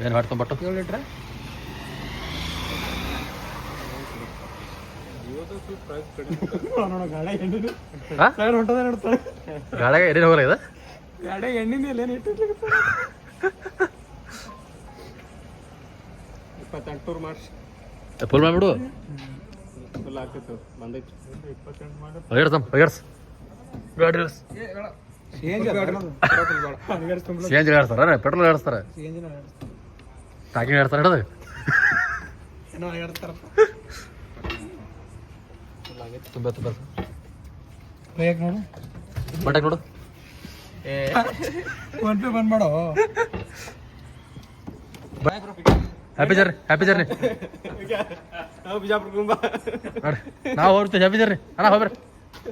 ಏನು ಮಾಡ್ಕೊಂಬಟ್ಟು 7 ಲೀಟ್ರ್ ಗಾಡಿಯಾಗ ಎಣ್ಣೆ ಹೋಗಲ್ಲ ಇದು ಗಾಡಿಯಾಗ ಎಣ್ಣಿಂದ ಎಲ್ಲ ಇಟ್ಟಿರ್ಲಿಕ್ಕೆ 28 ಮಾರ್ಚ್ ಫುಲ್ ಮಾಡಿಬಿಡು ಫುಲ್ ಆಗ್ತಿತ್ತು ಬಂದೈತಿ 28 ಮಾಡಿ ಗಾಡಿ CNG ಹೇಳ್ತಾರ ಪೆಟ್ರೋಲ್ ಹೇಳ್ತಾರ ಟಾಕಿಂಗ್ ಹೇಳ್ತಾರ ಹಿಡದು ತುಂಬ ನೋಡು ಬಟ್ಟೆ ನೋಡು ಫೋನ್ ಪೇ ಬಂದ್ ಮಾಡೋ ಹ್ಯಾಪಿ ಜರ್ನಿ ಬಿಜಾಪುರ ಕುಂಬ ನಾವು ಹೋಗ್ತೀವಿ ಹ್ಯಾಪಿ ಜರ್ನಿ ಅಣ್ಣ ಹೋಗ್ರಿ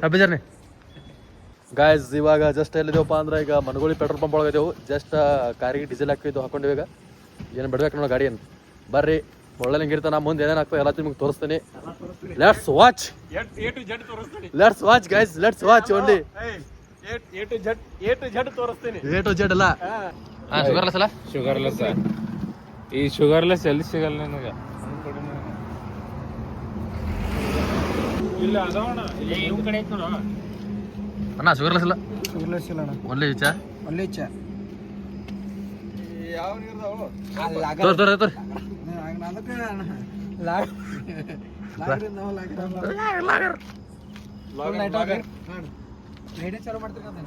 ಹ್ಯಾಪಿ ಜರ್ನಿ ಗಾಯ್ಸ್ ಇವಾಗ ಜಸ್ಟ್ ಎಲ್ಲಿದೇವಪ್ಪ ಅಂದ್ರೆ ಈಗ ಮನಗೋಳಿ ಪೆಟ್ರೋಲ್ ಪಂಪ್ ಒಳಗಿದೆವು ಜಸ್ಟ್ ಕಾರಿಗೆ ಡೀಸೆಲ್ ಹಾಕಿದ್ದು ಹಾಕೊಂಡಿವಿ ಈಗ ಏನು ಬಿಡ್ಬೇಕು ನೋಡೋ ಗಾಡಿ ಏನು ಬರ್ರಿ ಒಳ್ಳೆ ಹಿಂಗಿರ್ತಾನ ಮುಂದೆ ಏನೇನು ಆಗ್ತದೆ ಎಲ್ಲ ನಿಮ್ಗೆ ತೋರಿಸ್ತೀನಿ let's watch guys let's watch only A to Z ತೋರಿಸ್ತೀನಿ ಎ ಟು ಜೆಡ್ ಅಲ್ಲ ಶುಗರ್ಲೆಸ್ ಅಲ್ಲ ಶುಗರ್ಲೆಸ್ ಈ ಶುಗರ್ಲೆಸ್ ಎಲ್ಲಿ ಸಿಗಲ್ಲ ನನಗೆ ಇಲ್ಲ ಅದವಣ ಇವ್ ಕಡೆ ಐತ್ ನೋಡು ಅಣ್ಣ ಶುಗರ್ಲೆಸ್ ಇಲ್ಲ ಶುಗರ್ಲೆಸ್ ಇಲ್ಲ ಅಣ್ಣ ಒಳ್ಳೆ ಚಾ ಒಳ್ಳೆ ಚಾ ಯಾವ ನೀರ್ದಾವು ತೋರ್ ಅದಕ್ಕೆ ಲೈಟೇ ಚಾಲು ಮಾಡ್ತಿರ್ಕಂತ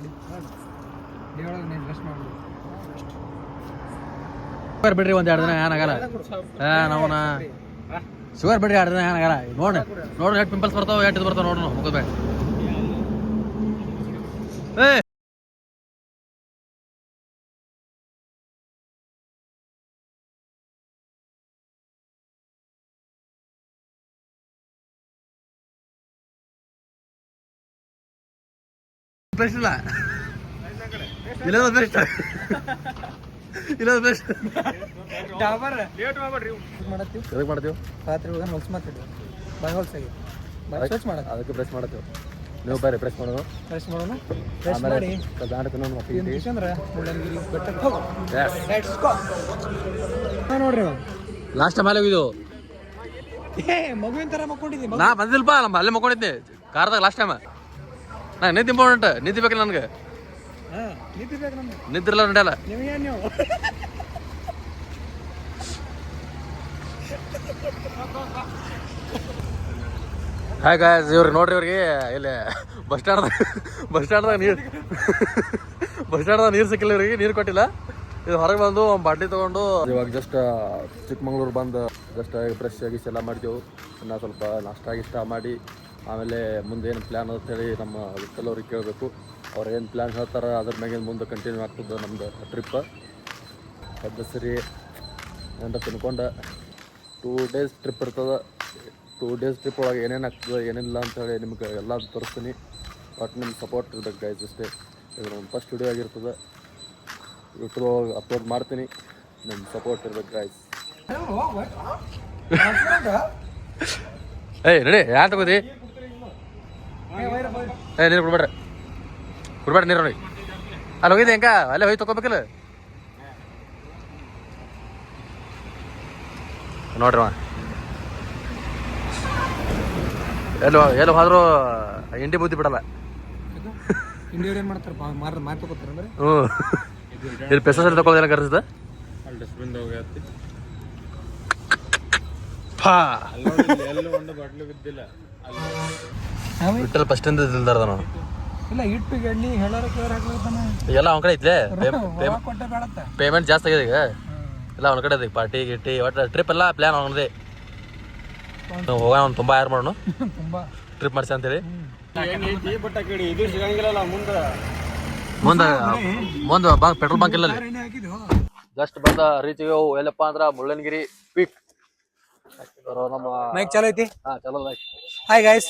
ಶುಗರ್ ಬಿಡ್ರಿ ಒಂದ್ 2 ದಿನ ಏನಾಗಲ್ಲ ನಾವನ ಶುಗರ್ ಬಿಡ್ರಿ 2 ದಿನ ಏನಾಗಲ್ಲ ನೋಡ್ರಿ ಎಷ್ಟು ಪಿಂಪಲ್ಸ್ ಬರ್ತಾವ ಎಷ್ಟು ಬರ್ತಾವ ನೋಡ್ರಿ ಮುಗಿದ ಬೇಡ ಬೆಸ್ಟ್ ಇಲ್ಲ ಇಲ್ಲ ಬೆಸ್ಟ್ ಇಲ್ಲ ಬೆಸ್ಟ್ ಲೇಟ್ ಮಾಡ್ಬೇಡ್ರಿ ಎದಕ್ಕೆ ಮಾಡ್ತೀವಿ ರಾತ್ರಿ ಹೋಗೋಣ ಹೊಲ್ಸ್ ಮಾತಾಡಿ ಬಾಯ್ ಹೊಲ್ಸಾಗಿ ಬ್ರಷ್ ಮಾಡೋದು ಅದಕ್ಕೆ ಬ್ರಷ್ ಮಾಡ್ತೀವಿ ನೀವು ಬೇರೆ ಬ್ರಷ್ ಮಾಡೋದು ಬ್ರಷ್ ಮಾಡೋಣ ಬ್ರಷ್ ಮಾಡಿ ಅಂದ್ರೆ ಮುಳ್ಳಂಗಿರಿ ಬೆಟ್ಟಕ್ಕೆ ಹೋಗೋ ಲೆಟ್ಸ್ ಗೋ ನೋಡ್ರಿ ಲಾಸ್ಟ್ ಟೈಮ್ ಅಲ್ಲಿ ಹೋಗಿದ್ದು ಮಗುವಿನ ಥರ ಮಕ್ಕೊಂಡಿದ್ದೀನಿ ನಾ ಬಂದಿಲ್ಪ ನಮ್ಮ ಅಲ್ಲೇ ಮಕ್ಕೊಂಡಿದ್ದೆ ಕಾರ್ದಾಗ ಲಾಸ್ಟ್ ಟೈಮ್ ನಾ ನಿದ್ದೆ ಇಂಪಾರ್ಟೆಂಟ್ ನಿದ್ದೆ ಬೇಕಿಲ್ಲ ನನಗೆ ನಿದ್ದೆ ಬೇಕು ನಮ್ಗೆ ನಿದ್ದಿರಲ್ಲ ನಡೆಯಲ್ಲ ನಿಮಗೇನು ನೀವು ಹಾಯ್ ಗಾಯ್ಸ್ ಇವ್ರಿಗೆ ನೋಡ್ರಿ ಇವ್ರಿಗೆ ಇಲ್ಲಿ ಬಸ್ ಸ್ಟ್ಯಾಂಡ್ದಾಗ ನೀರು ಸಿಕ್ಕಿಲ್ಲ ಇವ್ರಿಗೆ ನೀರು ಕೊಟ್ಟಿಲ್ಲ ಇದು ಹೊರಗೆ ಬಂದು ಒಂದು ಬಾಟ್ಲಿ ತೊಗೊಂಡು ಇವಾಗ ಜಸ್ಟ್ ಚಿಕ್ಕಮಂಗ್ಳೂರು ಬಂದು ಜಸ್ಟ್ ಫ್ರೆಶ್ ಆಗಿಸ್ ಎಲ್ಲ ಮಾಡ್ತೀವಿ ಇನ್ನು ಸ್ವಲ್ಪ ನಾಷ್ಟ ಮಾಡಿ ಆಮೇಲೆ ಮುಂದೆ ಏನು ಪ್ಲ್ಯಾನ್ ಅಂತೇಳಿ ನಮ್ಮ ವಿಠಲ್ ಅವ್ರಿಗೆ ಕೇಳಬೇಕು ಅವ್ರು ಏನು ಪ್ಲ್ಯಾನ್ ಹೇಳ್ತಾರೆ ಅದ್ರ ಮ್ಯಾಗಿನ ಮುಂದೆ ಕಂಟಿನ್ಯೂ ಆಗ್ತದೆ ನಮ್ಮದು ಟ್ರಿಪ್ ಅದು ಸರಿ ಅಂತ ತಿನ್ಕೊಂಡು 2 ಡೇಸ್ ಟ್ರಿಪ್ ಇರ್ತದೆ 2 ಡೇಸ್ ಟ್ರಿಪ್ ಒಳಗೆ ಏನೇನು ಆಗ್ತದೆ ಏನಿಲ್ಲ ಅಂತೇಳಿ ನಿಮ್ಗೆ ಎಲ್ಲ ತೋರಿಸ್ತೀನಿ ಬಟ್ ನಿಮ್ಮ ಸಪೋರ್ಟ್ ಇರ್ಬೇಕು ಗೈಸ್ ಅಷ್ಟೇ ಇದು ನಮ್ಮ ಫಸ್ಟ್ ವಿಡಿಯೋ ಆಗಿರ್ತದೆ ಯೂಟ್ಯೂಬ್ ಒಳಗೆ ಅಪ್ಲೋಡ್ ಮಾಡ್ತೀನಿ ನಿಮ್ಮ ಸಪೋರ್ಟ್ ಇರ್ಬೇಕು ಗೈಸ್ ಏಯ್ ರೆಡಿ ಯಾರು ತಗೋದಿ ನೀರು ಕೊಡ್ಬೇಡ್ರಿ ನೀರು ನೋಡಿ ಅಲ್ಲಿ ಹೋಗಿದ್ದೆ ಹೆಂಗ ಅಲ್ಲೇ ಹೋಗಿ ತೊಗೋಬೇಕಲ್ಲ ನೋಡ್ರಿ ಎಲ್ಲೋ ಹೋದ್ರೂ ಇಂಡಿ ಬುದ್ಧಿ ಬಿಡಲ್ಲ ಇಂಡಿಯವ್ರು ಏನು ಮಾಡ್ತಾರೆ ಮಾರು ತಗೋತಾರೆ ಅಂದ್ರೆ ಹ್ಞೂ ಇಲ್ಲಿ ಪೆಸಲ್ಲಿ ತಗೊಳ್ಳೋದೆಲ್ಲ ಕರೆಸಿದ ಅಲ್ಲಿ ಡಸ್ಟ್ಬಿನ್ ಹೋಗಿ ಒಂದು ಬಾಟ್ಲು ಬಿದ್ದಿಲ್ಲ ಬಿಟ್ಟಲ್ಲಿ ಫಸ್ಟಿಂದ ಇಲ್ದಾರ್ದ ನಾವು ಇಲ್ಲ ಇಟ್ಟು ಎಣ್ಣೆ ಹೇಳೋರು ಕೇಳೋರು ಹಾಕ್ಲಿರ್ತಾನೆ ಎಲ್ಲ ಅವ್ನ ಕಡೆ ಐತ್ಲೆ ಕೊಟ್ಟೆ ಬೇಡತ್ತೆ ಪೇಮೆಂಟ್ ಜಾಸ್ತಿ ಆಗಿದೆ ಈಗ ಎಲ್ಲ ಅವ್ನ ಕಡೆ ಐತಿ ಪಾರ್ಟಿ ಗಿಟ್ಟಿ ಒಟ್ಟು ಟ್ರಿಪ್ ಎಲ್ಲ ಪ್ಲ್ಯಾನ್ ಅವನದೇ ಹೋಗೋಣ ಅವ್ನು ತುಂಬ ಯಾರು ಮಾಡೋಣ ತುಂಬ ಟ್ರಿಪ್ ಮಾಡಿಸಿ ಅಂತೇಳಿ ಇದು ಸಿಗಂಗಿಲ್ಲ ಮುಂದೆ ಪೆಟ್ರೋಲ್ ಬಂಕ್ ಇಲ್ಲ ಜಸ್ಟ್ ಬಂದ ರೀತಿಗೆ ಎಲ್ಲಪ್ಪ ಅಂದ್ರೆ ಮುಳ್ಳನಗಿರಿ ಪೀಕ್ ನಮ್ಮ ಮೈಕ್ ಚಾಲು ಐತಿ ಚಲೋ ಹಾಯ್ ಗೈಸ್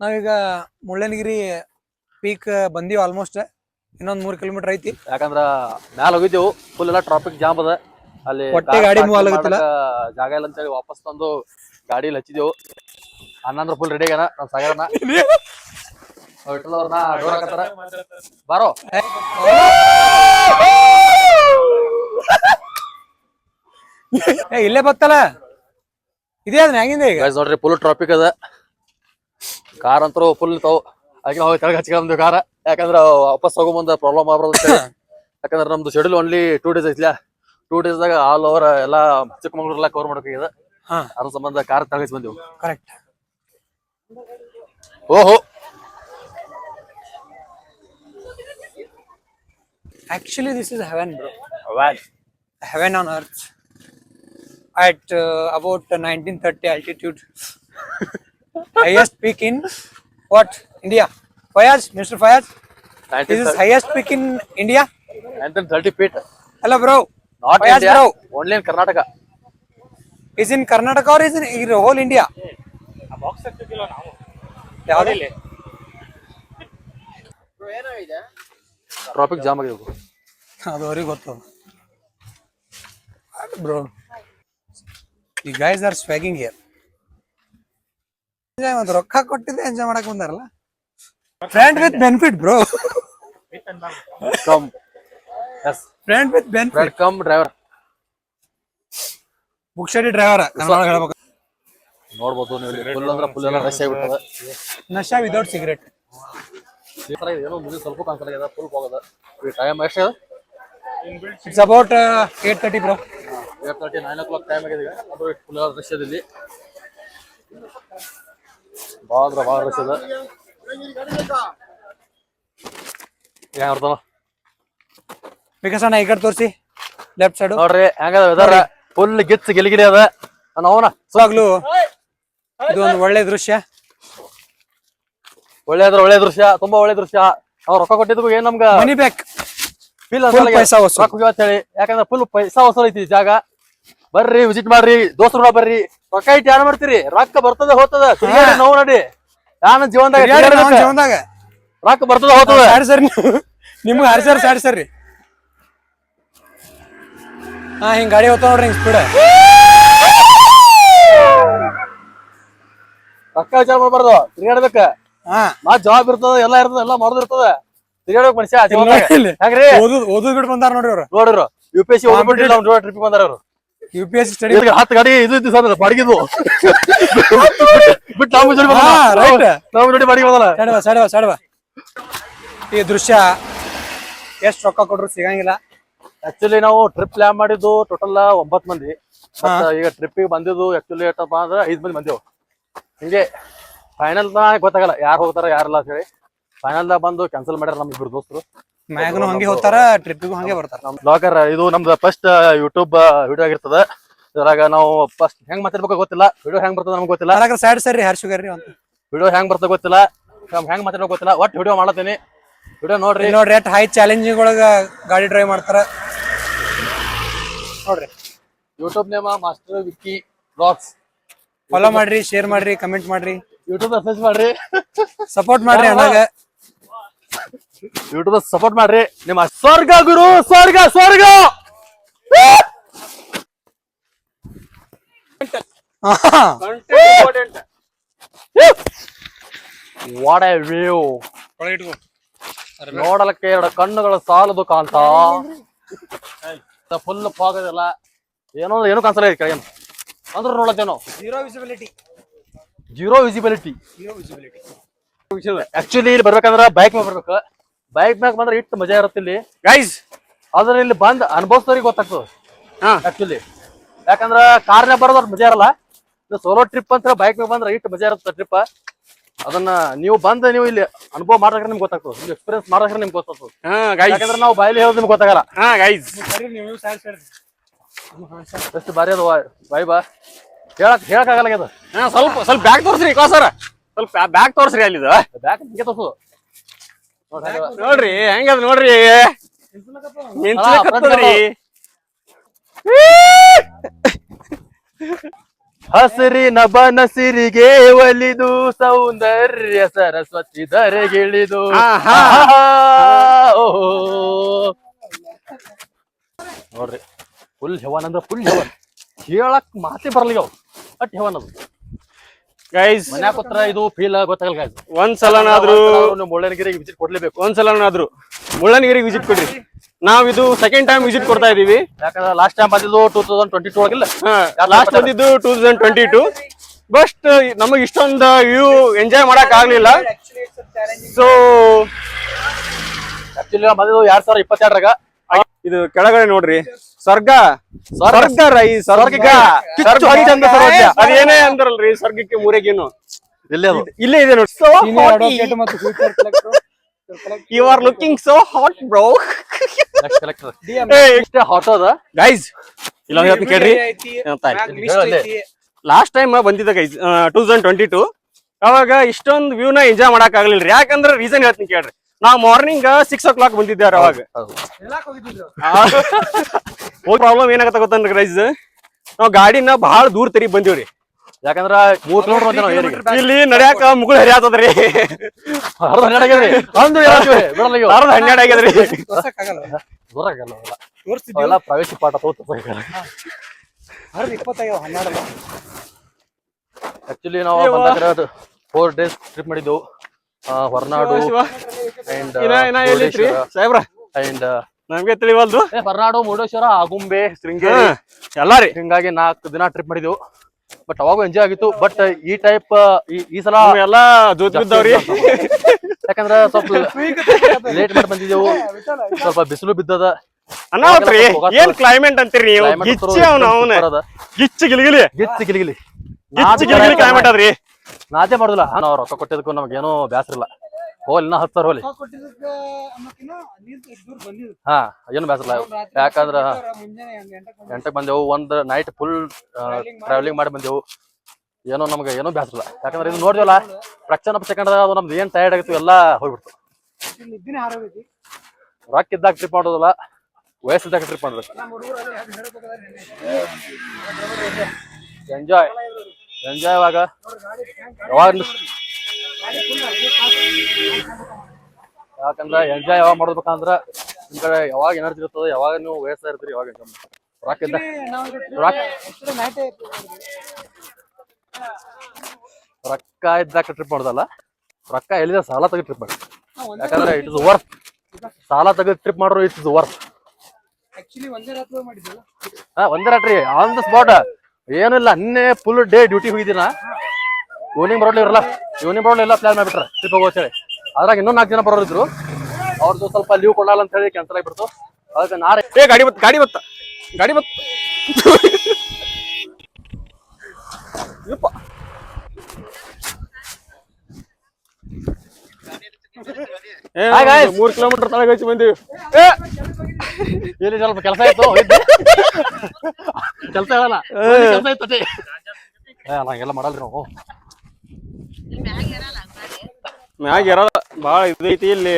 ನಾವೀಗ ಮುಳ್ಳನಗಿರಿ ಪೀಕ್ ಬಂದೀವಿ ಆಲ್ಮೋಸ್ಟ್ ಇನ್ನೊಂದು 3 ಕಿಲೋಮೀಟರ್ ಐತಿ ಯಾಕಂದ್ರ ಮ್ಯಾಲ ಹೋಗಿದ್ದೆವು ಫುಲ್ ಎಲ್ಲ ಟ್ರಾಫಿಕ್ ಜಾಮ್ ಅದ ಅಲ್ಲಿ ಗಾಡಿ ಮೂವ್ ಆಗತ್ತಿಲ್ಲ ಜಾಗ ಇಲ್ಲ ಅಂತೇಳಿ ವಾಪಸ್ ತಂದು ಗಾಡಿಲಿ ಹಚ್ಚಿದೆವು ಅಣ್ಣಂದ್ರ ಫುಲ್ ರೆಡಿ ಆಗ್ಯಾನ ನಮ್ಮ ಸಾಗರನ ವಿಠಲ್ ಅವ್ರನ್ನ ಡೋರ್ ಹಾಕತ್ತಾರ ಬಾರೋ ಇಲ್ಲೇ ಬತ್ತಲ್ಲ ಇದೇ ಅದ್ ಮ್ಯಾಗಿಂದ ಈಗ ಗೈಸ್ ನೋಡ್ರಿ ಫುಲ್ ಟ್ರಾಫಿಕ್ ಅದ ಕಾರ್ ಅಂತೂ ಫುಲ್ ತಾವು ಹಾಗೆ ಹೋಗಿ ಕೆಳಗೆ ಹಚ್ಕೊಂಡ್ ಕಾರ ಯಾಕಂದ್ರ ವಾಪಸ್ ಹೋಗೋ ಮುಂದೆ ಪ್ರಾಬ್ಲಮ್ ಆಗ್ಬಾರ್ದು ಅಂತ ಹೇಳಿ. ಯಾಕಂದ್ರೆ ನಮ್ದು ಶೆಡ್ಯೂಲ್ ಓನ್ಲಿ 2 days ಐತ್ಲ 2 days ದಾಗ ಆಲ್ ಓವರ್ ಎಲ್ಲಾ ಚಿಕ್ಕಮಂಗ್ಳೂರ್ ಎಲ್ಲ ಕವರ್ ಮಾಡಬೇಕಾಗಿದೆ. ಅದ್ರ ಸಂಬಂಧ ಕಾರ್ ತಗಸ್ ಬಂದಿವು. ಕರೆಕ್ಟ್. ಓಹೋ Actually, this is heaven, bro. Heaven on earth. At about 1930 altitude. Highest peak in what? India. Fayaz, Mr. Fayaz. This is highest peak in India. 930 feet. Hello, bro. Not Fayaz, India. bro. Only in Karnataka. Is in Karnataka or is in whole India? ಯಾವ್ದಿಲ್ಲ traffic jam ಆಗಿದೆ ಅದು ಅವ್ರಿಗೆ ಗೊತ್ತು bro. ಈ guys are ಸ್ವ್ಯಾಗಿಂಗ್ here. ಒಂದು ರೊಕ್ಕ ಕೊಟ್ಟಿದ್ದೆ enjoy ಮಾಡಕ್ ಬಂದಾರಲ್ಲ. Friend with benefit bro. Come as friend with benefit. Come driver book study driver Kannada ಹೇಳ್ಬೇಕು. ನೋಡ್ಬೋದು ನೀವು ಫುಲ್ ಅಂದ್ರೆ ಫುಲ್ ಎಲ್ಲ ರಶ್ ಆಗಿಬಿಟ್ಟದ. ನಶಾ ವಿದೌಟ್ ಸಿಗರೇಟ್. ಏನೋ ಮುಂದೆ ಸ್ವಲ್ಪ ಕಾಣಿಸ್ತಾ ಫುಲ್ ಹೋಗದ. ಟೈಮ್ ಎಷ್ಟು? It's about 8:30 bro. 8:30 9 o'clock time ಆಗಿದೆ ಈಗ. ಅದು ಫುಲ್ ರಶ್ ಇದೆ ಇಲ್ಲಿ. ಭಾಳ ರಶ್ ಇದೆ. ಏನ್ ಅರ್ಥನ ವಿಕಾಸ್ ಅಣ್ಣ ಈ ಕಡೆ ತೋರಿಸಿ ಲೆಫ್ಟ್ ಸೈಡ್ ನೋಡ್ರಿ ಹೆಂಗದ ವೆದರ್ ಫುಲ್ ಗಿಚ್ಚ ಗಿಲಿಗಿಲಿ ಅದ. ಅವನ ಸ್ವಾಗ್ಲು ಇದು ಒಂದು ಒಳ್ಳೆ ದೃಶ್ಯ. ಒಳ್ಳೆ ದೃಶ್ಯ ತುಂಬಾ ಒಳ್ಳೆ ದೃಶ್ಯ. ಅವ್ರು ರೊಕ್ಕ ಕೊಟ್ಟಿದ್ವು ಏನ್ ನಮ್ಗ ಮನಿ ಬ್ಯಾಕ್ ಫೀಲ್ ಪೈಸಾ ವಸೂಲ್. ರೊಕ್ಕ ಅಂತ ಹೇಳಿ. ಯಾಕಂದ್ರೆ ಫುಲ್ ಪೈಸಾ ವಸೂಲ್ ಐತಿ ಜಾಗ. ಬರ್ರಿ ವಿಸಿಟ್ ಮಾಡ್ರಿ ದೋಸ್ತರು ಕೂಡ ಬರ್ರಿ. ರೊಕ್ಕ ಇಟ್ಟು ಯಾರು ಮಾಡ್ತೀರಿ? ರೊಕ್ಕ ಬರ್ತದ ಹೋಗ್ತದ. ನೋವು ನೋಡಿ ಯಾನ ಜೀವನದಾಗ ರೊಕ್ಕ ಬರ್ತದ ಹೋಗ್ತದ. ಸರಿ ನಿಮ್ಗೆ ಹರಿಸರ್ ಸ್ಯಾಡ್ ಸರಿ. ಹಾ ಹಿಂಗ್ ಗಾಡಿ ಹೋಗ್ತಾವ ನೋಡ್ರಿ ಹಿಂಗ್ ಸ್ಪೀಡ್. ರೊಕ್ಕ ವಿಚಾರ ಮಾಡ್ಬಾರ್ದು ತಿರ್ಗಾಡ್ಬೇಕ. ಮಾ ಜಾಬ್ ಇರ್ತದ ಎಲ್ಲ ಇರ್ತದ ಎಲ್ಲ ಮಾಡೋದಿರ್ತದ. ತಿರ್ಗಾಡ್ಬೇಕು ಮನುಷ್ಯ. ಹೆಂಗ್ರಿ ಓದೋದ್ ಬಿಟ್ಟು ಬಂದಾರ ನೋಡ್ರಿ ಅವ್ರು. ನೋಡ್ರಿ UPSC ಓದ್ಬಿಟ್ಟಿಲ್ಲ ಟ್ರಿಪ್ ಬಂದಾರ ಅವ್ರು. UPSC ಸ್ಟಡಿ 10 ಗಾಡಿ ಇದು ಸರ್ ಬಾಡಿಗಿದ್ವು ಬಿಟ್ಟು ನಾವು ಜೋಡಿ ಬಾಡಿಗೆ ಬಂದಲ್ಲ. ಸಡವ ಈ ದೃಶ್ಯ ಎಷ್ಟ್ ರೊಕ್ಕ ಕೊಟ್ರು ಸಿಗಂಗಿಲ್ಲ. ಆಕ್ಚುಲಿ ನಾವು ಟ್ರಿಪ್ ಪ್ಲಾನ್ ಮಾಡಿದ್ದು ಟೋಟಲ್ 9 ಮಂದಿ. ಈಗ ಟ್ರಿಪ್ ಬಂದಿದ್ದು ಆಕ್ಚುಲಿ ಎಷ್ಟಪ್ಪ ಅಂದ್ರೆ 5 ಮಂದಿ ಬಂದೇವು. ಹಿಂಗೆ ಫೈನಲ್ ಗೊತ್ತಾಗಲ್ಲ ಯಾರು ಹೋಗ್ತಾರ ಯಾರಲ್ಲ ಅಂತ ಹೇಳಿ. ಫೈನಲ್ ದಾಗ ಬಂದು ಕ್ಯಾನ್ಸಲ್ ಮಾಡ್ಯಾರ ನಮ್ ಇಬ್ರು ದೋಸ್ತರು. ಮ್ಯಾಗ್ನು ಹಂಗೆ ಹೋಗ್ತಾರ ಟ್ರಿಪ್ಪಿಗೂ ಹಂಗೆ ಬರ್ತಾರ. ನಮ್ ಬ್ಲಾಗರ್ ಇದು ನಮ್ದು ಫಸ್ಟ್ ಯೂಟ್ಯೂಬ್ ವಿಡಿಯೋ ಆಗಿರ್ತದ. ಇದ್ರಾಗ ನಾವು ಫಸ್ಟ್ ಹೆಂಗ್ ಮಾತಾಡ್ಬೇಕು ಗೊತ್ತಿಲ್ಲ. ವಿಡಿಯೋ ಹೆಂಗ್ ಬರ್ತದ ನಮ್ಗೆ ಗೊತ್ತಿಲ್ಲ. ಸೈಡ್ ಸರಿ ಹರ್ಷುಗರ್ರಿ ಅಂತ ವಿಡಿಯೋ ಹೆಂಗ್ ಬರ್ತದ ಗೊತ್ತಿಲ್ಲ. ಹೆಂಗ್ ಮಾತಾಡ್ಬೇಕು ಗೊತ್ತಿಲ್ಲ. ಒಟ್ಟು ವಿಡಿಯೋ ಮಾಡತ್ತೀನಿ. ವಿಡಿಯೋ ನೋಡ್ರಿ ಎಷ್ಟ್ ಹೈ ಚಾಲೆಂಜಿಂಗ್ ಒಳಗ ಗಾಡಿ ಡ್ರೈವ್ ಮಾಡ್ತಾರ ನೋಡ್ರಿ. ಯೂಟ್ಯೂಬ್ ನೇಮ ಮಾಸ್ಟರ್ ವಿಕ್ಕಿ ಬ್ಲಾಗ್ಸ್. ಫಾಲೋ ಮಾಡ್ರಿ, ಶೇರ್ ಮಾಡ್ರಿ, ಕಮೆಂಟ್ ಮಾಡ್ರಿ, ಯೂಟ್ಯೂಬ್ ಸರ್ಚ್ ಮಾಡ್ರಿ, ಸಪೋರ್ಟ್ ಮಾಡ್ರಿ. ಅಣ್ಣಾಗ ಯೂಟ್ಯೂಬ್ ಸಪೋರ್ಟ್ ಮಾಡ್ರಿ. ನಿಮ್ಮ ಸ್ವರ್ಗ ಗುರು ಸ್ವರ್ಗ ವಾಟ್ ಎ ವ್ಯೂ. ನೋಡಲಕ್ಕೆ 2 ಕಣ್ಣುಗಳು ಸಾಲದು ಕಾಂತ. ಫುಲ್ ಫಾಗದಲ್ಲ ಏನೋ ಕಾಣಿಸಲ್ಲ ಕೆಳಗೆ ಅಂದ್ರೆ ನೋಡತ್ತೇನೋ. Zero visibility. ಆಕ್ಚುಲಿ ಇಲ್ಲಿ ಬರ್ಬೇಕಂದ್ರ ಬೈಕ್ ಮ್ಯಾಗ ಬರ್ಬೇಕು. ಬೈಕ್ ಮ್ಯಾಗ ಬಂದ್ರೆ ಇಟ್ಟು ಮಜಾ ಇರುತ್ತೆ ಇಲ್ಲಿ ಗೈಸ್. ಆದ್ರೆ ಇಲ್ಲಿ ಬಂದ್ ಅನುಭವಿಸೋರಿಗೆ ಗೊತ್ತಾಗ್ತದೆ ಆಕ್ಚುಲಿ. ಯಾಕಂದ್ರ ಕಾರ್ನ್ಯಾಗ ಬರೋದ್ರ ಮಜಾ ಇರಲ್ಲ. ಸೋಲೋ ಟ್ರಿಪ್ ಅಂತ ಬೈಕ್ ಮ್ಯಾಗ ಬಂದ್ರೆ ಇಟ್ಟು ಮಜಾ ಇರುತ್ತೆ ಟ್ರಿಪ್. ಅದನ್ನ ನೀವು ಬಂದ್ ನೀವು ಇಲ್ಲಿ ಅನುಭವ ಮಾಡ್ರೆ ನಿಮ್ಗೆ ಗೊತ್ತಾಗ್ತದೆ. ನೀವು ಎಕ್ಸ್ಪೀರಿಯನ್ಸ್ ಮಾಡ್ರೆ ನಿಮ್ಗೆ ಗೊತ್ತಾಗ್ತದೆ. ಯಾಕಂದ್ರೆ ನಾವು ಬಾಯಲ್ಲಿ ಹೇಳೋದು ನಿಮ್ಗೆ ಗೊತ್ತಾಗಲ್ಲ. ಎಷ್ಟು ಬಾರಿ ಅದು ಬಾ ಹೇಳಕ್ ಆಗಲ್ಲ ಅದು. ಸ್ವಲ್ಪ ಬ್ಯಾಗ್ ತೋರ್ಸ್ರಿ ಸರ್. ಸ್ವಲ್ಪ ಬ್ಯಾಗ್ ತೋರ್ಸ್ರಿ ಅಲ್ಲಿ ಬ್ಯಾಗ್ ಹಿಂಗೆ ತೋರ್ಸು ನೋಡ್ರಿ ಹೆಂಗದ ನೋಡ್ರಿ. ಹಸಿರಿನ ಬನಸಿರಿಗೆ ಒಲಿದು ಸೌಂದರ್ಯ ಸರಸ್ವತಿ ಧರೆಗಿಳಿದು. ನೋಡ್ರಿ ಫುಲ್ ಹೆವನ್ ಅಂದ್ರೆ ಫುಲ್ ಹೆವನ್. ಹೇಳಕ್ ಮಾತಿ ಬರ್ಲಿಲ್ಲ ಅಟ್ ಹೆವನ್ ಅದು ಗೈಸ್. ಮನ್ಯಾಗ ಕೂತ್ರ ಇದು ಫೀಲ್ ಗೊತ್ತಾಗಲ್ಲ ಗೈಸ್. ಒಂದ್ಸಲನಾದ್ರೂ ಮುಳ್ಳಯ್ಯನಗಿರಿಗೆ ವಿಸಿಟ್ ಕೊಡ್ಲೇಬೇಕು. ಒಂದ್ಸಲನಾದ್ರೂ ಮುಳ್ಳಯ್ಯನಗಿರಿಗೆ ವಿಸಿಟ್ ಕೊಡ್ರಿ. ನಾವಿದು ಸೆಕೆಂಡ್ ಟೈಮ್ ವಿಸಿಟ್ ಕೊಡ್ತಾ ಇದೀವಿ. ಯಾಕಂದ್ರೆ ಲಾಸ್ಟ್ ಟೈಮ್ ಬಂದಿದ್ದು 2022 ಒಳಗಿಲ್ಲ, ಲಾಸ್ಟ್ ಬಂದಿದ್ದು 2022. ಬಟ್ ನಮಗ್ ಇಷ್ಟೊಂದು ವ್ಯೂ ಎಂಜಾಯ್ ಮಾಡಕ್ ಆಗ್ಲಿಲ್ಲ. ಸೊ ಆಕ್ಚುಲಿ ಬಂದಿದ್ದು 2022ರಾಗ. ಇದು ಕೆಳಗಡೆ ನೋಡ್ರಿ, ಸ್ವರ್ಗ ರೈ ಸ್ವರ್ಗ ಚಂದ ಸರ್ವಜ್ಞ ಅದೇನೇ ಅಂತಾರಲ್ರಿ, ಸ್ವರ್ಗಕ್ಕೆ ಮೂರೆಗೇನು ಇಲ್ಲೇ ಇದೆ ನೋಡಿ. So you are looking so hot bro. ಇಷ್ಟೇ ಹಾಟ್ ಅದ ಗೈಸ್. ಇಲ್ಲ ಕೇಳ್ರಿ, ಲಾಸ್ಟ್ ಟೈಮ್ ಬಂದಿದ್ದ ಗೈಸ್ 2022. ಅವಾಗ ಇಷ್ಟೊಂದು ವ್ಯೂನ ಎಂಜಾಯ್ ಮಾಡಕ್ ಆಗ್ಲಿಲ್ರಿ. ಯಾಕಂದ್ರೆ ರೀಸನ್ ಹೇಳ್ತೀನಿ ಕೇಳ್ರಿ. ನಾವ್ ಮಾರ್ನಿಂಗ್ 6 o'clock ಬಂದಿದ್ದಾರೆ. ಅವಾಗ ಪ್ರಾಬ್ಲಮ್ ಏನಾಗತ್ತ ಗೊತ್ತನ್ರಿ ಗೈಸ್, ನಾವ್ ಗಾಡಿನ ಬಹಳ ದೂರ ತೆರಿಗೆ ಬಂದಿವ್ರಿ. ಯಾಕಂದ್ರ 3 ಕಿಲೋಮೀಟರ್ ಇಲ್ಲಿ ನಡ್ಯಾಕ ಮುಗುಳ ಹರಿಯಾತದ್ರಿ. 12 ಆಗ್ಯದ್ರಿ. 12 ಆಗ್ಯದ್ರಿ. ಎಲ್ಲ ಪ್ರವೇಶ ಪಾಠ ಆಕ್ಚುಲಿ ನಾವು ಬಂದಾಗ 4 days ಟ್ರಿಪ್ ಮಾಡಿದ್ದೆವು. ಹೊರನಾಡು ಅಂಡ್ ಸಾಹೇಬ್ರ ಅಂಡ್ ನಮ್ಗೆ ತಿಳಿವಲ್ದು. ಹೊರನಾಡು, ಮುರುಡೇಶ್ವರ, ಆಗುಂಬೆ, ಶೃಂಗೇರಿ ಎಲ್ಲಾ ರೀ. ಹಿಂಗಾಗಿ 4 ದಿನ ಟ್ರಿಪ್ ಮಾಡಿದೆವು. ಬಟ್ ಅವಾಗೂ ಎಂಜಾಯ್ ಆಗಿತ್ತು. ಬಟ್ ಈ ಟೈಪ್ ಈ ಸಲ ಎಲ್ಲಾ ಜೋತ್ ಬಿದ್ದವ್ರಿ. ಯಾಕಂದ್ರ ಸ್ವಲ್ಪ ಲೇಟ್ ಮಾಡಿ ಬಂದಿದ್ದೆವು. ಸ್ವಲ್ಪ ಬಿಸಿಲು ಬಿದ್ದದ. ಅನಾವತ್ರಿ ಏನ್ ಕ್ಲೈಮೇಟ್ ಅಂತೀರಿ ನೀವು? ಗಿಚ್ಚಿ ಅವನ ಗಿಚ್ಚಿ ಗಿಲಿಗಿಲಿ ಕ್ಲೈಮೇಟ್ ಅದ್ರಿ. ನಾದೇ ಮಾಡುದಿಲ್ಲ. ನಾವು ರೊಕ್ಕ ಕೊಟ್ಟಿದ್ದಕ್ಕೂ ನಮ್ಗೇನು ಬ್ಯಾಸರ ಇಲ್ಲ. ಹೋಲ್ ಇನ್ನ 10 ಸಾವಿರ ಹೋಲಿ. ಹಾ ಏನು ಬ್ಯಾಸರ ಇಲ್ಲ. ಯಾಕಂದ್ರ 8ಕ್ಕೆ ಬಂದೆವು. ಒಂದ್ ನೈಟ್ ಫುಲ್ ಟ್ರಾವೆಲಿಂಗ್ ಮಾಡಿ ಬಂದೆವು. ಏನೋ ನಮ್ಗೆ ಏನೋ ಬ್ಯಾಸರ ಇಲ್ಲ. ಯಾಕಂದ್ರೆ ಇದು ನೋಡಿದ್ವಲ್ಲ, ಫ್ರಾಕ್ಷನ್ ಆಫ್ ಸೆಕೆಂಡ್ ಅದು ನಮ್ದು ಏನ್ ಟೈರ್ಡ್ ಆಗಿತ್ತು ಎಲ್ಲ ಹೋಗ್ಬಿಡ್ತು. ರೊಕ್ಕ ಇದ್ದಾಗ ಟ್ರಿಪ್ ಮಾಡೋದಿಲ್ಲ, ವಯಸ್ಸಿದ್ದಾಗ ಟ್ರಿಪ್ ಮಾಡ್ಬೇಕು. ಎಂಜಾಯ್ ಅವಾಗ ಯಾವಾಗ, ಯಾಕಂದ್ರ ಎಂಜಾಯ್ ಯಾವಾಗ ಮಾಡ್ಬೇಕಂದ್ರ ನಿಮ್ ಕಡೆ ಯಾವಾಗ ಎನರ್ಜಿ ಇರ್ತದ, ಯಾವಾಗ ನೀವು ವಯಸ್ಸ ಇರ್ತೀರಿ ಯಾವಾಗ ರೊಕ್ಕ ಇದ್ದ ರೊಕ್ಕ ಇದ್ದಾಗ ಟ್ರಿಪ್ ಮಾಡೋದಲ್ಲ, ರೊಕ್ಕ ಎಲ್ಲಿದೆ ಸಾಲ ತೆಗೆದು ಟ್ರಿಪ್ ಮಾಡಿ. ಯಾಕಂದ್ರೆ ಇಟ್ ಇಸ್ ವರ್ತ್. ಸಾಲ ತೆಗೆದು ಟ್ರಿಪ್ ಮಾಡ್ರು ಇಟ್ ಇಸ್ ವರ್ತ್. ಒಂದೇ ರಾತ್ರಿ ಆನ್ ದ ಸ್ಪಾಟ್. ಏನಿಲ್ಲ, ನಿನ್ನೆ ಫುಲ್ ಡೇ ಡ್ಯೂಟಿ ಹೋಗಿದ್ದೀನ. ಈವ್ನಿಂಗ್ ಬರೋಲ್ಲ ಇರಲ್ಲ, ಈವ್ನಿಂಗ್ ಬರೋಲ್ಲ ಎಲ್ಲ ಪ್ಲಾನ್ ಮಾಡ್ಬಿಟ್ರೆ ಟ್ರಿಪ್ ಹೋಗೋತೇಳಿ. ಅದ್ರಾಗ ಇನ್ನೂ 4 ಜನ ಬರೋರಿದ್ರು. ಅವ್ರದ್ದು ಸ್ವಲ್ಪ ಲೀವ್ ಕೊಡಲ್ಲ ಅಂತ ಹೇಳಿ ಕ್ಯಾನ್ಸಲ್ ಆಗಿಬಿಡ್ತು. ಅದಕ್ಕೆ ಗಾಡಿ ಬತ್ತ Hi guys. 3 ಕಿಲೋಮೀಟರ್ ತಳಗ ಹಚ್ಚಿ ಬಂದಿವಿ. ಇಲ್ಲಿ ಸ್ವಲ್ಪ ಕೆಲಸ ಇತ್ತು, ಕೆಲಸ ಹೇಳಲ್ಲ, ಕೆಲಸ ಇತ್ತು. ನಂಗೆಲ್ಲ ಮಾಡಲ್ರಿ ನಾವು. ಮ್ಯಾಗ ಇರಲ್ಲ, ಬಾಳ ಇದೈತಿ ಇಲ್ಲಿ.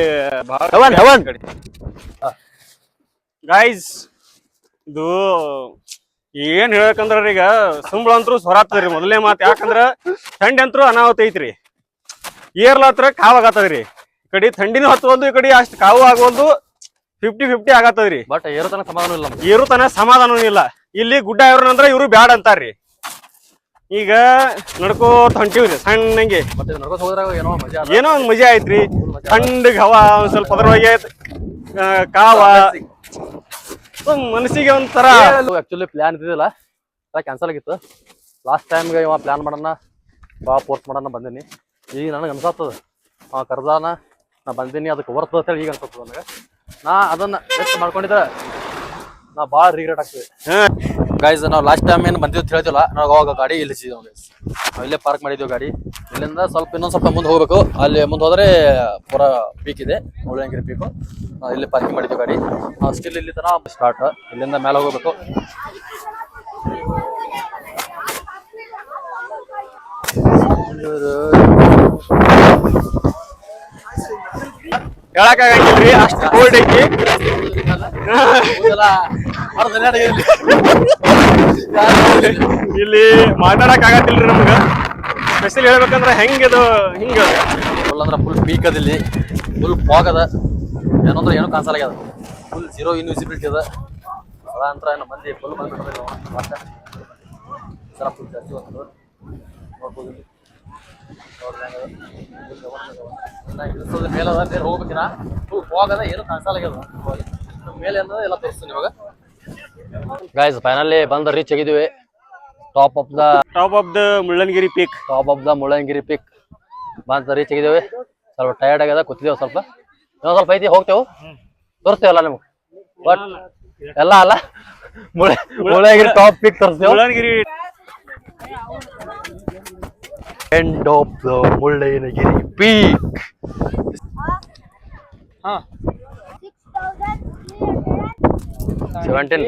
ಗೈಸ್, ಇದು ಏನ್ ಹೇಳ್ಬೇಕಂದ್ರ ಈಗ ಸುಂಬಳ ಅಂತೂ ಸ್ವರಾತದ್ರಿ ಮೊದಲನೇ ಮಾತು. ಯಾಕಂದ್ರ ಥಂಡಿ ಅಂತೂ ಅನಾಹುತ ಐತ್ರಿ. ಏರ್ಲಾತ್ರ ಕಾವಾಗತ್ತದ್ರಿ. ಈ ಕಡೆ ಥಂಡಿನೂ ಹತ್ತವಲ್ದು, ಈ ಕಡೆ ಅಷ್ಟು ಕಾವು ಆಗವಲ್ದು. 50-50 ಆಗತ್ತದ್ರಿ. ಬಟ್ ಏರುತನ ಸಮಾಧಾನ ಇಲ್ಲ, ಏರುತನ ಸಮಾಧಾನೂ ಇಲ್ಲ. ಇಲ್ಲಿ ಗುಡ್ಡ ಇವ್ರನಂದ್ರ ಇವ್ರು ಬ್ಯಾಡ ಅಂತಾರ್ರಿ. ಈಗ ನಡ್ಕೋತ ಹೊಂಟಿವ್ರಿ ಸಣ್ಣಂಗೆ. ಏನೋ ಒಂದ್ ಮಜಾ ಐತ್ರಿ. ಥಂಡಗ್ ಹವಾ, ಒಂದ್ ಸ್ವಲ್ಪ ಅದ್ರೊಳಗೆ ಕಾವ, ಮನಸ್ಸಿಗೆ ಒಂಥರ. ಆಕ್ಚುಲಿ ಪ್ಲಾನ್ ಇದ್ದಿಲ್ಲ, ಕ್ಯಾನ್ಸಲ್ ಆಗಿತ್ತು. ಲಾಸ್ಟ್ ಟೈಮ್ಗೆ ಇವ ಪ್ಲಾನ್ ಮಾಡೋಣ ಬಾ ಪೋಸ್ಟ್ ಮಾಡೋಣ ಬಂದೀನಿ. ಈಗ ನನಗೆ ಅನ್ಸತ್ತದ ಕರ್ದಾನ ನಾ ಬಂದೀನಿ, ಅದಕ್ಕೆ ವರ್ತ್ ಅಂತೇಳಿ ಈಗ ಅನ್ಸತ್ತದ ನನಗೆ. ನಾ ಅದನ್ನ ಎಷ್ಟು ಮಾಡ್ಕೊಂಡಿದ್ರೆ ನಾ ಭಾಳ ರಿಗ್ರೆಟ್ ಆಗ್ತದೆ. ಗೈಸ್, ನಾವು ಲಾಸ್ಟ್ ಟೈಮ್ ಏನು ಬಂದಿದ್ದು ತಿಳಿದಿಲ್ಲ. ನಾವು ಅವಾಗ ಗಾಡಿ ಇಲ್ಲಿಸಿದ್ವಿ. ಗೈಸ್, ನಾವು ಇಲ್ಲೇ ಪಾರ್ಕ್ ಮಾಡಿದ್ದೀವಿ ಗಾಡಿ. ಇಲ್ಲಿಂದ ಇನ್ನೊಂದು ಸ್ವಲ್ಪ ಮುಂದೆ ಹೋಗ್ಬೇಕು. ಅಲ್ಲಿ ಮುಂದೆ ಹೋದ್ರೆ ಪೂರಾ ಪೀಕ್ ಇದೆ, ಮುಳ್ಳಯ್ಯನಗಿರಿ ಪೀಕು. ನಾವು ಇಲ್ಲಿ ಪಾರ್ಕಿಂಗ್ ಮಾಡಿದ್ದೀವಿ ಗಾಡಿ. ನಾವು ಸ್ಟಿಲ್ ಇಲ್ಲಿ ತನಕ ಸ್ಟಾರ್ಟ್. ಇಲ್ಲಿಂದ ಮೇಲೆ ಹೋಗ್ಬೇಕು. ಹೇಳಕ್ಕಾಗಂಗಿಲ್ರಿ, ಅಷ್ಟು ಕೋಲ್ಡ್ ಐತಿ. ಇಲ್ಲಿ ಮಾತಾಡಕ್ ಆಗತ್ತಿಲ್ರಿ ನಮ್ಗ. ಸ್ಪೆಷಲ್ ಹೇಳ್ಬೇಕಂದ್ರ ಹೆಂಗಿದು ಹಿಂಗ ಫುಲ್ ಅಂದ್ರೆ ಫುಲ್ ಪೀಕ್ ಅದ. ಇಲ್ಲಿ ಫುಲ್ ಫಾಗ್ ಅದ. ಏನಂದ್ರೆ ಏನು ಕಾಣಿಸಲ್ಲ ಆಗ್ಯದ. ಫುಲ್ ಜೀರೋ ಇನ್ವಿಸಿಬಿಲಿಟಿ ಅದ. ಅದ ಅಂತ ಏನು ಮಂದಿ ಫುಲ್ ಬಂದ್ಬಿಟ್ಟದ. ಫುಲ್ ಜಾಸ್ತಿ ಬಂದು ನೋಡ್ಬೋದು. ಮೇಲದ ಬೇರೆ ಹೋಗ್ಬೇಕಿನ ಫುಲ್ ಫಾಗ್ ಅದ, ಏನು ಕಾಣಿಸಲ್ಲ ಆಗ್ಯದ. ಮೇಲೆ ಎಲ್ಲ ತೋರಿಸ್ತೀನಿ ಇವಾಗ. ಗೈಸ್ ಫೈನಲಿ ಬಂದು ರೀಚ್ ಆಗಿದ್ದೀವಿ top of the Mullayanagiri peak. Mullayanagiri peak ಬಂದು ರೀಚ್ ಆಗಿದ್ದೀವಿ. ಸ್ವಲ್ಪ ಟಯರ್ಡ್ ಆಗ್ಯದ, ಕೂತಿದ್ದೇವೆ ಸ್ವಲ್ಪ. ಇನ್ನೊಂದು ಸ್ವಲ್ಪ ಐತಿ, ಹೋಗ್ತೇವೆ, ತೋರಿಸ್ತೇವಲ್ಲ ನಿಮ್ಗೆ. ಬಟ್ ಎಲ್ಲ ಅಲ್ಲ, ಮುಳ್ಳಯ್ಯನಗಿರಿ ಟಾಪ್ ಪೀಕ್ ತೋರಿಸ್ತೇವೆ. Mullayanagiri end of the Mullayanagiri peak. ಹಾ 17.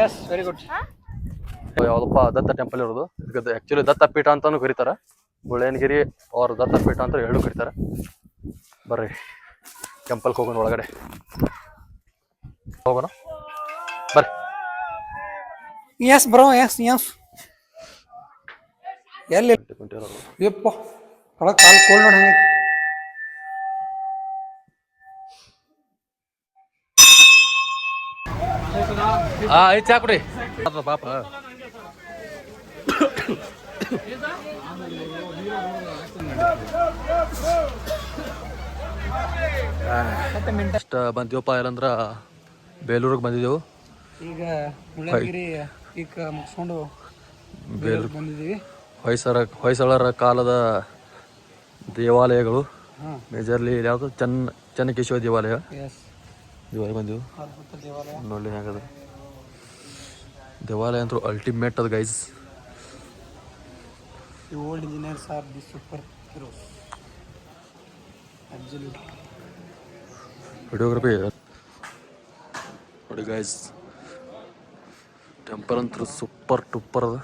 Yes very good. ಯಾವ್ದಪ್ಪ ದತ್ತ ಟೆಂಪಲ್ ಇರೋದು. ಇದಕ್ಕೆ ಆಕ್ಚುಲಿ ದತ್ತ ಪೀಠ ಅಂತಾನು ಕರೀತಾರ. ಮುಳ್ಳಯ್ಯನಗಿರಿ ಅವ್ರ ದತ್ತ ಪೀಠ ಅಂತ ಎರಡು ಕರೀತಾರ. ಬರ್ರಿ ಟೆಂಪಲ್ ಹೋಗೋಣ, ಒಳಗಡೆ ಹೋಗೋಣ ಬರ್ರಿ. ಎಸ್ ಬ್ರೋ, ಎಸ್ ಎಲ್ಲಿ ಯಪ್ಪ ಒಳಗೆ ಕಾಲು ಕೋಲ್ಡ್ ನೋಡಿ ಹೆಂಗೈತಿ. ಐದು ಚಾ ಕೊಡಿ ಪಾಪ. ಅಷ್ಟ ಬಂದೀವಪ್ಪ. ಇಲ್ಲಂದ್ರ ಬೇಲೂರಿಗೆ ಬಂದಿದ್ದೆವು. ಈಗ ಮುಳ್ಳಯ್ಯನಗಿರಿ ಪೀಕ್ ಮುಗಿಸ್ಕೊಂಡು ಬೇಲೂರಿಗೆ ಬಂದಿದ್ದೀವಿ. ಹೊಯ್ಸಳರ ಕಾಲದ ದೇವಾಲಯಗಳು, ಮೇಜರ್ಲಿ ಯಾವುದು ಚೆನ್ನಕೇಶವ ದೇವಾಲಯ. ಇವಾಗ ಬಂದೀವಿ ನೋಡಿ ಹೆಂಗದ ದೇವಾಲಯ ಅಂತೂ ಅಲ್ಟಿಮೇಟ್ ಅದು guys. The old engineers are the super heroes. Absolutely. Videography ನೋಡಿ ಗೈಸ್, ಟೆಂಪಲ್ ಅಂತೂ ಸೂಪರ್ ಟೂಪರ್ ಅದ.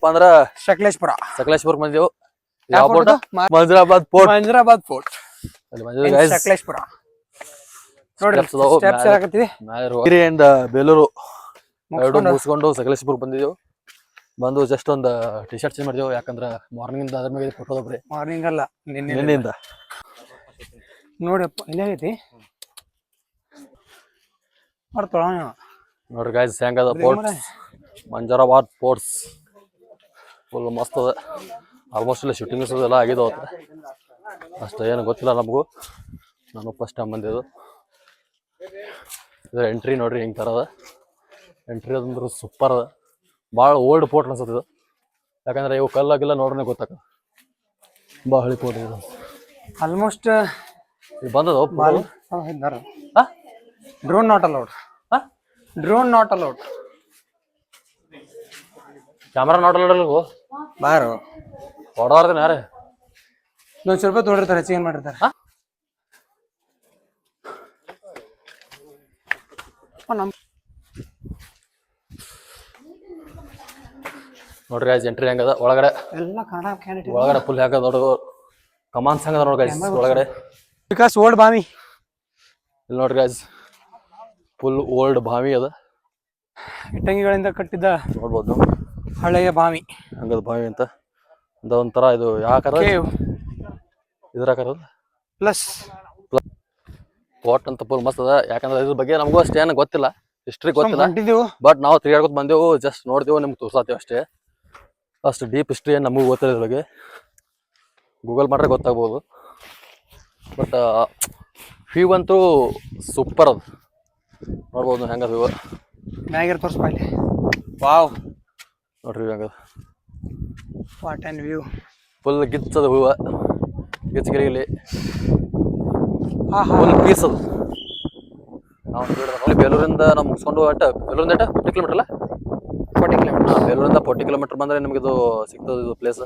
ಅಂದ್ರ ಸಕಲೇಶ್ಪುರ ಬಂದೆವು. ಯಾವ ಪೋರ್ಟ್? ಮಂಜರಾಬಾದ್ ಫೋರ್ಟ್ ಅಲ್ಲಿ ಬಂದಿದ್ದೀವಿ ಗೈಸ್. ಸಕಲೇಶ್ಪುರ ನೋಡಿ ಸ್ಟೆಪ್ಸ್ ಹಾಕತ್ತೀವಿ. ಅಂಡ್ ಬೇಲೂರು ಎರಡು ಮುಗಿಸ್ಕೊಂಡು ಸಕಲೇಶ್ಪುರ ಬಂದಿದ್ದೆವು. ಬಂದು ಜಸ್ಟ್ ಒಂದು ಟಿ ಶರ್ಟ್ ಚೇಂಜ್ ಮಾಡಿದೆವು, ಯಾಕಂದ್ರೆ ಮಾರ್ನಿಂಗ್ ಅದ್ರ ಮೇಲೆ ಫೋಟೋ ಒಬ್ರಿ. ಮಾರ್ನಿಂಗ್ ಅಲ್ಲ ನಿನ್ನೆಯಿಂದ ನೋಡಪ್ಪ ಇಲ್ಲಾಗೈತಿ ನೋಡ್ರಿ ಗೈಸ್ ಹೆಂಗದ ಪೋರ್ಟ್ಸ್. ಮಂಜರಾಬಾದ್ ಪೋರ್ಟ್ಸ್ ಫುಲ್ ಮಸ್ತ್ ಅದ. ಆಲ್ಮೋಸ್ಟ್ ಇಲ್ಲ ಶೂಟಿಂಗ್ಸ್ ಎಲ್ಲ ಆಗಿದಾವ. ಅಷ್ಟು ಏನು ಗೊತ್ತಿಲ್ಲ ನಮಗೂ, ನಾನು ಫಸ್ಟ್ ಟೈಮ್ ಬಂದಿದ್ದು. ಇದು ಎಂಟ್ರಿ ನೋಡ್ರಿ ಹೆಂಗೆ ಥರ ಅದ. ಎಂಟ್ರಿ ಅದಂದ್ರೆ ಸೂಪರ್ ಅದ. ಭಾಳ ಓಲ್ಡ್ ಪೋರ್ಟ್ ಅನ್ಸತ್ತೆ ಇದು, ಯಾಕಂದ್ರೆ ಇವು ಕಲ್ಲಾಗಿಲ್ಲ ನೋಡ್ರೆ ಗೊತ್ತಾಗ. ಭಾಳ ಹಳಿ ಪೋರ್ಟ್ ಇದು. ಆಲ್ಮೋಸ್ಟ್ ಇದು ಬಂದದ drone not allowed. Drone not allowed. Camera not allowed ಬಾರು ಹೊಡೆದಾರ್ದೇನೆ ಯಾರೇ ₹100 ತೊಗೊಂಡಿರ್ತಾರೆ, ಹೆಚ್ಚಿಗೆ ಏನು ಮಾಡಿರ್ತಾರೆ. ನೋಡ್ರಿ ಗೈಸ್ ಎಂಟ್ರಿ ಹೆಂಗದ. ಒಳಗಡೆ ಎಲ್ಲ ಕನ್ನಡ ಕ್ಯಾಂಡಿಡೇಟ್ ಒಳಗಡೆ ಫುಲ್ ಹೆಂಗದ ನೋಡು, ಕಮಾನ್ ಸಂಗದ ನೋಡಿ ಗೈಸ್ ಒಳಗಡೆ. ಬಿಕಾಸ್ ಓಲ್ಡ್ ಬಾವಿ ಇಲ್ಲಿ ನೋಡ್ರಿ ಗೈಸ್ ಫುಲ್ ಓಲ್ಡ್ ಬಾವಿ ಅದ. ಇಟ್ಟಂಗಿಗಳಿಂದ ಕಟ್ಟಿದ್ದ ನೋಡ್ಬೋದು ಹಳೆಯ ಬಾವಿ ಹಂಗದ ಬಾವಿ ಅಂತ. ಒಂಥರ ಇದು ಯಾಕಾರ ಇದ್ರಾಕಾರ ಪ್ಲಸ್ ಪೋರ್ಟ್ ಅಂತ ಫುಲ್ ಮಸ್ತ್ ಅದ. ಯಾಕಂದ್ರೆ ಇದ್ರ ಬಗ್ಗೆ ನಮಗೂ ಅಷ್ಟೇನು ಗೊತ್ತಿಲ್ಲ, ಹಿಸ್ಟ್ರಿ ಗೊತ್ತಿಲ್ಲ. ಹೊಂಟಿದ್ದೀವಿ ಬಟ್ ನಾವು ತಿರ್ಗಾಡ್ಕೊತ ಬಂದೆವು, ಜಸ್ಟ್ ನೋಡ್ದೇವು, ನಿಮ್ಗೆ ತೋರ್ಸಾತೀವಿ ಅಷ್ಟೇ. ಅಷ್ಟು ಡೀಪ್ ಹಿಸ್ಟ್ರಿ ಏನು ನಮಗೂ ಗೊತ್ತಿಲ್ಲ ಇದ್ರೊಳಗೆ. ಗೂಗಲ್ ಮಾಡ್ರೆ ಗೊತ್ತಾಗ್ಬೋದು. ಬಟ್ ವ್ಯೂ ಅಂತೂ ಸೂಪರ್ ಅದ. ನೋಡ್ಬೋದು ಹೆಂಗದ ವ್ಯೂ. ಮ್ಯಾಗರ್ ತೋರಿಸ್ಬಾ ಇಲ್ಲಿ. ವಾವ್ ನೋಡ್ರಿ ಹೆಂಗದ. What and view. ಫುಲ್ ಗಿಚ್ಚದ ಹೂವು, ಗಿಚ್ಚಗಿರಿಯಲ್ಲಿ ಫುಲ್ ಪೀಸ್ ಅದು. ನಾವು ಬೇಲೂರಿಂದ ನಾವು ಮುಗಿಸ್ಕೊಂಡು ಬೇಲೂರಿಂದ 40 ಕಿಲೋಮೀಟರ್ ಅಲ್ಲ, 40 ಕಿಲೋಮೀಟರ್. ಬೇಲೂರಿಂದ 40 ಕಿಲೋಮೀಟರ್ ಬಂದರೆ ನಿಮ್ಗೆ ಇದು ಸಿಗ್ತದೆ. ಇದು ಪ್ಲೇಸ್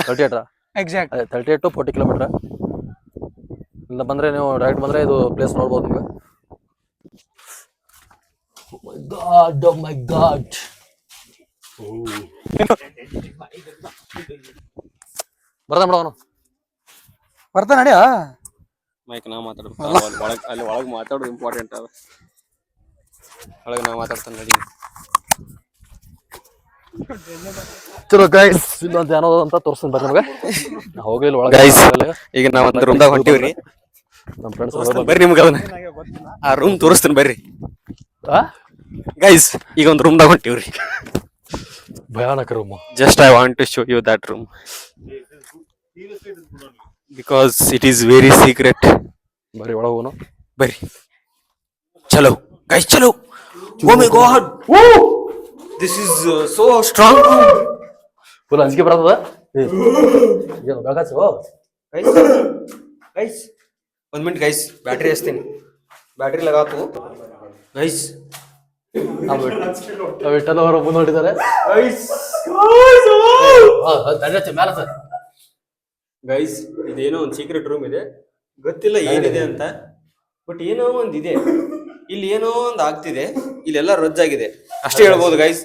38 ಎಕ್ಸಾಕ್ಟ್ 38 to 40 ಕಿಲೋಮೀಟರ್. ಇಲ್ಲ ಬಂದರೆ ನೀವು ಡೈರೆಕ್ಟ್ ಬಂದರೆ ಇದು ಪ್ಲೇಸ್ ನೋಡ್ಬೋದು ನಿಮ್ಗೆ. Oh my god. ಬರ್ದ ಮೇಡಮ್ ಬರ್ತಾ ನಡಿಯೋ ಮೈಕ್ ನಾ ಮಾತಾಡ್ಬೇಕು. ಅಲ್ಲಿ ಒಳಗೆ ಮಾತಾಡೋದು ಇಂಪಾರ್ಟೆಂಟ್ ಅದ. ಒಳಗೆ ನಾ ಮಾತಾಡ್ತಾನೆ ನಡಿ. ಚಲೋ ಗೈಸ್, ಇಲ್ಲೊಂದು ಏನೋ ಅಂತ ತೋರಿಸ್ತೀನಿ ಬರ್ರಿ ನಿಮಗೆ. ಹೋಗ್ಲಿಲ್ಲ ಒಳಗೆ. ಈಗ ನಾವು ಒಂದು ರೂಮ್ದಾಗ ಹೊಂಟಿವ್ರಿ. ನಮ್ಮ ಫ್ರೆಂಡ್ಸ್ ಬರ್ರಿ, ನಿಮ್ಗೆ ಅದನ್ನ ಆ ರೂಮ್ ತೋರಿಸ್ತೀನಿ ಬರ್ರಿ. ಗೈಸ್ ಈಗ ಒಂದು ರೂಮ್ದಾಗ ಹೊಂಟಿವ್ರಿ. ಭಯಾನಕ room. Just I want to show you that room because it is very secret. ಬರೀ ಒಳಗೋನು ಬರ್ರಿ ಚಲೋ ಗೈಸ್ ಚಲೋ. Oh my god this is so strong. Full ಅಂಜಿಕೆ ಬರ್ತದ. ಏನು ಬೇಕಾಚು ಗೈಸ್ ಒಂದ್ ಮಿನಿಟ್ ಗೈಸ್ ಬ್ಯಾಟ್ರಿ ಹಚ್ತೀನಿ. ಬ್ಯಾಟ್ರಿ ಲಗಾತು ಗೈಸ್. ವಿಠಲ್ ಅವರು ಮುಂದೆ ಹೊಡಿತಾರೆ. ಗೈಸ್ ಇದೇನೋ ಒಂದು ಸೀಕ್ರೆಟ್ ರೂಮ್ ಇದೆ, ಗೊತ್ತಿಲ್ಲ ಏನಿದೆ ಅಂತ, ಬಟ್ ಏನೋ ಒಂದಿದೆ ಇಲ್ಲಿ, ಏನೋ ಒಂದು ಆಗ್ತಿದೆ ಇಲ್ಲೆಲ್ಲ ರೊಜ್ಜಾಗಿದೆ ಅಷ್ಟೇ ಹೇಳ್ಬೋದು ಗೈಸ್.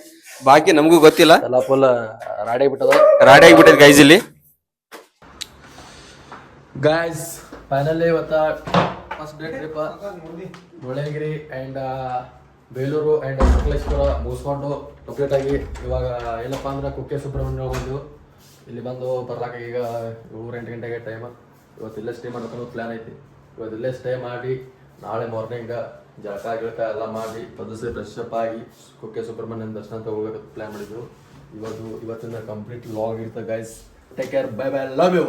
ಬಾಕಿ ನಮಗೂ ಗೊತ್ತಿಲ್ಲ. ಎಲ್ಲ ಫುಲ್ ರಾಡಿ ಆಗಿಬಿಟ್ಟದ, ರಾಡಿ ಆಗಿಬಿಟ್ಟದ ಗೈಸ್ ಇಲ್ಲಿ. ಗಾಯ್ಸ್ ಫೈನಲಿ ಇವತ್ತ first day trip Mullayanagiri and Belur and Sakaleshwara ಮುಗಿಸ್ಕೊಂಡು ಕಂಪ್ಲೀಟ್ ಆಗಿ ಇವಾಗ ಏನಪ್ಪ ಅಂದ್ರೆ ಕುಕ್ಕೆ ಸುಬ್ರಹ್ಮಣ್ಯ ಬಂದು ಇಲ್ಲಿ ಬಂದು ಬರ್ಲಾಕ ಈಗ 7-8 ಗಂಟೆಗೆ ಟೈಮ್. ಇವತ್ತು ಇಲ್ಲೇ ಸ್ಟೇ ಮಾಡ್ಕೊಂಡು ಪ್ಲ್ಯಾನ್ ಐತಿ. ಇವತ್ತು ಇಲ್ಲೇ ಸ್ಟೇ ಮಾಡಿ ನಾಳೆ ಮಾರ್ನಿಂಗ್ ಜಳಕ ಗಿಳಕ ಎಲ್ಲ ಮಾಡಿ ಪದಸಿ ಫ್ರೆಶ್ ಅಪ್ ಆಗಿ ಕುಕ್ಕೆ ಸುಬ್ರಹ್ಮಣ್ಯನ ದರ್ಶನ ಅಂತ ಹೋಗೋಕೆ ಪ್ಲ್ಯಾನ್ ಮಾಡಿದ್ರು. ಇವತ್ತಿನ ಕಂಪ್ಲೀಟ್ ಲಾಗ್ ಇರ್ತದೆ guys. Take care, bye bye, love you.